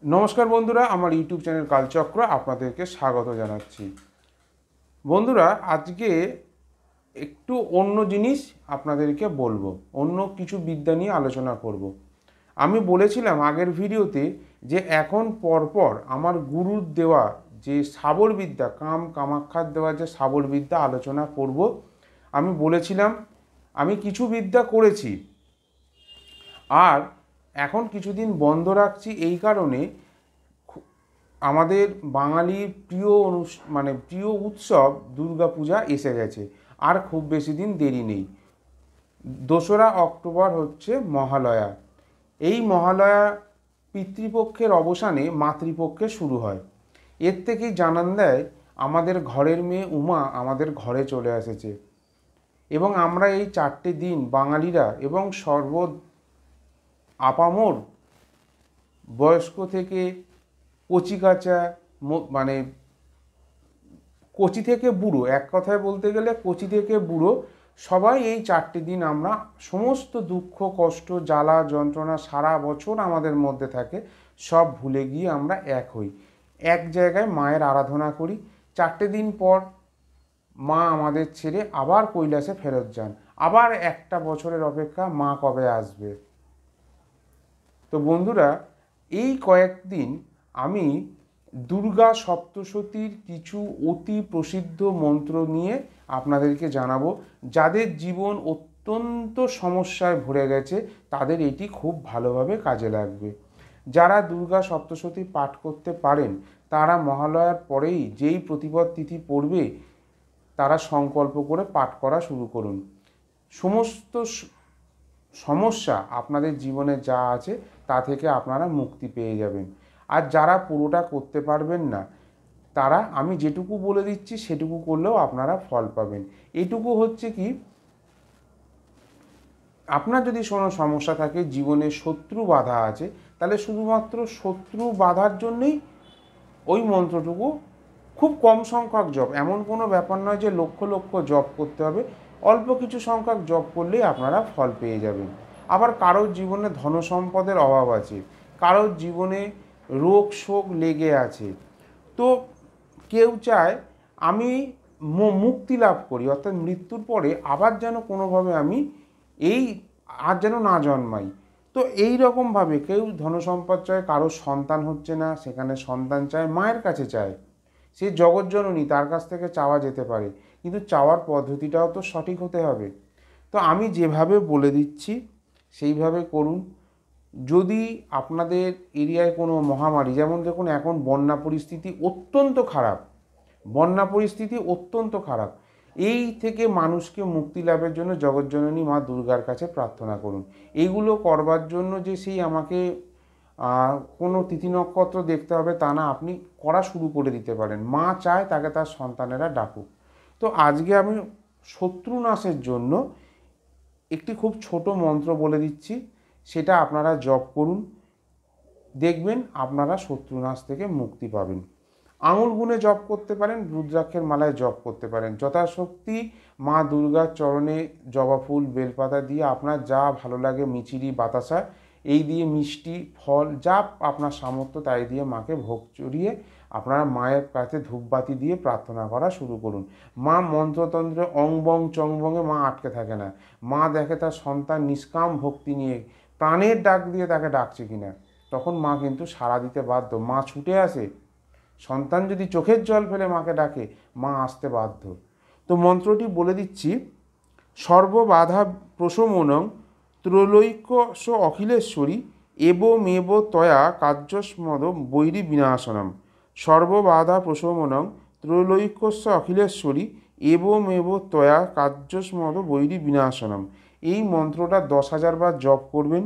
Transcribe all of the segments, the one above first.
নমস্কার বন্ধুরা, আমার ইউটিউব চ্যানেল কালচক্র আপনাদেরকে স্বাগত জানাচ্ছি। বন্ধুরা, আজকে একটু অন্য জিনিস আপনাদেরকে বলবো, অন্য কিছু বিদ্যা নিয়ে আলোচনা করব। আমি বলেছিলাম আগের ভিডিওতে যে এখন পরপর আমার গুরুর দেওয়া যে শাবর বিদ্যা, কামাখ্যার দেওয়া যে শাবর বিদ্যা আলোচনা করব। আমি বলেছিলাম আমি কিছু বিদ্যা করেছি, আর এখন কিছুদিন বন্ধ রাখছি এই কারণে আমাদের বাঙালির প্রিয় উৎসব দুর্গাপূজা এসে গেছে। আর খুব বেশি দিন দেরি নেই। 2রা অক্টোবর হচ্ছে মহালয়া। এই মহালয়া পিতৃপক্ষের অবসানে মাতৃপক্ষে শুরু হয়। এর থেকেই জানান দেয় আমাদের ঘরের মেয়ে উমা আমাদের ঘরে চলে এসেছে। এবং আমরা এই 4টে দিন বাঙালিরা এবং আপামর বয়স্ক থেকে কচিকাঁচা, মানে কচি থেকে বুড়ো, এক কথায় বলতে গেলে কচি থেকে বুড়ো সবাই এই 4টে দিন আমরা সমস্ত দুঃখ কষ্ট জ্বালা যন্ত্রণা সারা বছর আমাদের মধ্যে থাকে সব ভুলে গিয়ে আমরা এক হই, এক জায়গায় মায়ের আরাধনা করি। 4টে দিন পর মা আমাদের ছেড়ে আবার কৈলাসে ফেরত যান। আবার একটা বছরের অপেক্ষা, মা কবে আসবে। তো বন্ধুরা, এই কয়েকদিন আমি দুর্গা সপ্তশতীর কিছু অতি প্রসিদ্ধ মন্ত্র নিয়ে আপনাদেরকে জানাবো। যাদের জীবন অত্যন্ত সমস্যায় ভরে গেছে তাদের এটি খুব ভালোভাবে কাজে লাগবে। যারা দুর্গা সপ্তশতী পাঠ করতে পারেন তারা মহালয়ার পরেই যেই প্রতিপদ তিথি পড়বে তারা সংকল্প করে পাঠ করা শুরু করুন। সমস্ত সমস্যা আপনাদের জীবনে যা আছে তা থেকে আপনারা মুক্তি পেয়ে যাবেন। আর যারা পুরোটা করতে পারবেন না তারা আমি যেটুকু বলে দিচ্ছি সেটুকু করলেও আপনারা ফল পাবেন। এটুকু হচ্ছে কি, আপনার যদি কোনো সমস্যা থাকে, জীবনে শত্রু বাধা আছে, তাহলে শুধুমাত্র শত্রু বাধার জন্যই ওই মন্ত্রটুকু খুব কম সংখ্যক জপ, এমন কোনো ব্যাপার নয় যে লক্ষ লক্ষ জপ করতে হবে, অল্প কিছু সংখ্যক জপ করলেই আপনারা ফল পেয়ে যাবেন। আবার কারোর জীবনে ধনসম্পদের অভাব আছে, কারোর জীবনে রোগ শোক লেগে আছে, তো কেউ চায় আমি মুক্তি লাভ করি, অর্থাৎ মৃত্যুর পরে আবার যেন কোনোভাবে আমি আর যেন না জন্মাই। তো এই রকমভাবে কেউ ধনসম্পদ চায়, কারোর সন্তান হচ্ছে না, সেখানে সন্তান চায়, মায়ের কাছে চায়, সে জগৎজননী, তার কাছ থেকে চাওয়া যেতে পারে, কিন্তু চাওয়ার পদ্ধতিটাও তো সঠিক হতে হবে। তো আমি যেভাবে বলে দিচ্ছি সেইভাবে করুন। যদি আপনাদের এরিয়ায় কোনো মহামারী, যেমন দেখুন এখন বন্যা পরিস্থিতি অত্যন্ত খারাপ, এই থেকে মানুষকে মুক্তি লাভের জন্য জগৎজননী মা দুর্গার কাছে প্রার্থনা করুন। এইগুলো করবার জন্য যে সেই আমাকে কোনো তিথি নক্ষত্র দেখতে হবে তা না, আপনি করা শুরু করে দিতে পারেন। মা চায় তাকে তার সন্তানেরা ডাকুক। তো আজকে আমি শত্রু নাশের জন্য একটি খুব ছোট মন্ত্র বলে দিচ্ছি, সেটা আপনারা জপ করুন, দেখবেন আপনারা শত্রুনাশ থেকে মুক্তি পাবেন। আঙুল গুনে জপ করতে পারেন, রুদ্রাক্ষের মালায় জপ করতে পারেন। যথাশক্তি মা দুর্গার চরণে জবা ফুল বেলপাতা দিয়ে আপনার যা ভালো লাগে, মিচিরি বাতাসা এই দিয়ে মিষ্টি ফল যা আপনার সামর্থ্য তাই দিয়ে মাকে ভোগ চড়িয়ে আপনারা মায়ের কাছে ধূপবাতি দিয়ে প্রার্থনা করা শুরু করুন। মা মন্ত্রতন্ত্রে অং বং চং বঙে মা আটকে থাকে না। মা দেখে তার সন্তান নিষ্কাম ভক্তি নিয়ে প্রাণের ডাক দিয়ে তাকে ডাকছে কিনা, তখন মা কিন্তু সাড়া দিতে বাধ্য। মা ছুটে আসে, সন্তান যদি চোখের জল ফেলে মাকে ডাকে মা আসতে বাধ্য। তো মন্ত্রটি বলে দিচ্ছি, সর্ববাধা প্রশমনং ত্রৈলোক্য অখিলেশ্বরী মেব তয়া কার্যস্মদ বৈরী বিনাশনম। সর্ববাধা প্রশমনং ত্রৈলোক্যস্য অখিলেশ্বরী মেব তয়া কার্যস্মদ বৈরী বিনাশনম। এই মন্ত্রটা 10,000 বার জপ করবেন।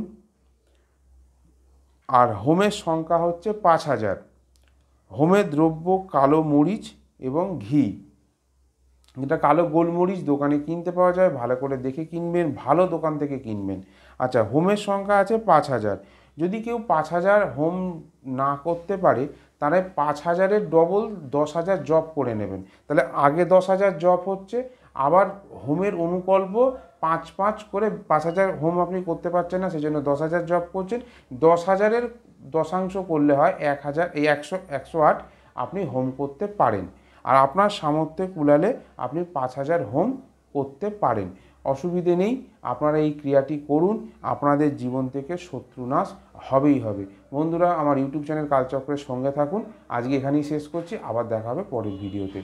আর হোমের সংখ্যা হচ্ছে 5,000। হোমের দ্রব্য কালো মরিচ এবং ঘি। এটা কালো গোলমরিচ দোকানে কিনতে পাওয়া যায়, ভালো করে দেখে কিনবেন, ভালো দোকান থেকে কিনবেন। আচ্ছা, হোমের সংখ্যা আছে 5,000। যদি কেউ 5,000 হোম না করতে পারে তাহলে 5,000-এর ডবল 10,000 জপ করে নেবেন। তাহলে আগে 10,000 জপ হচ্ছে, আবার হোমের অনুকল্প 5 করে 5,000 হোম আপনি করতে পারছেন না, সেজন্য 10,000 জপ করছেন। 10,000-এর দশাংশ করলে হয় 1,000 আপনি হোম করতে পারেন। আর আপনার সামর্থ্যে কুলালে আপনি 5,000 হোম করতে পারেন। অসুবিধে নেই, আপনারা এই ক্রিয়াটি করুন, আপনাদের জীবন থেকে শত্রুনাশ হবেই হবে। বন্ধুরা, আমার ইউটিউব চ্যানেল কালচক্রের সঙ্গে থাকুন। আজকে এখানেই শেষ করছি, আবার দেখা হবে পরের ভিডিওতে।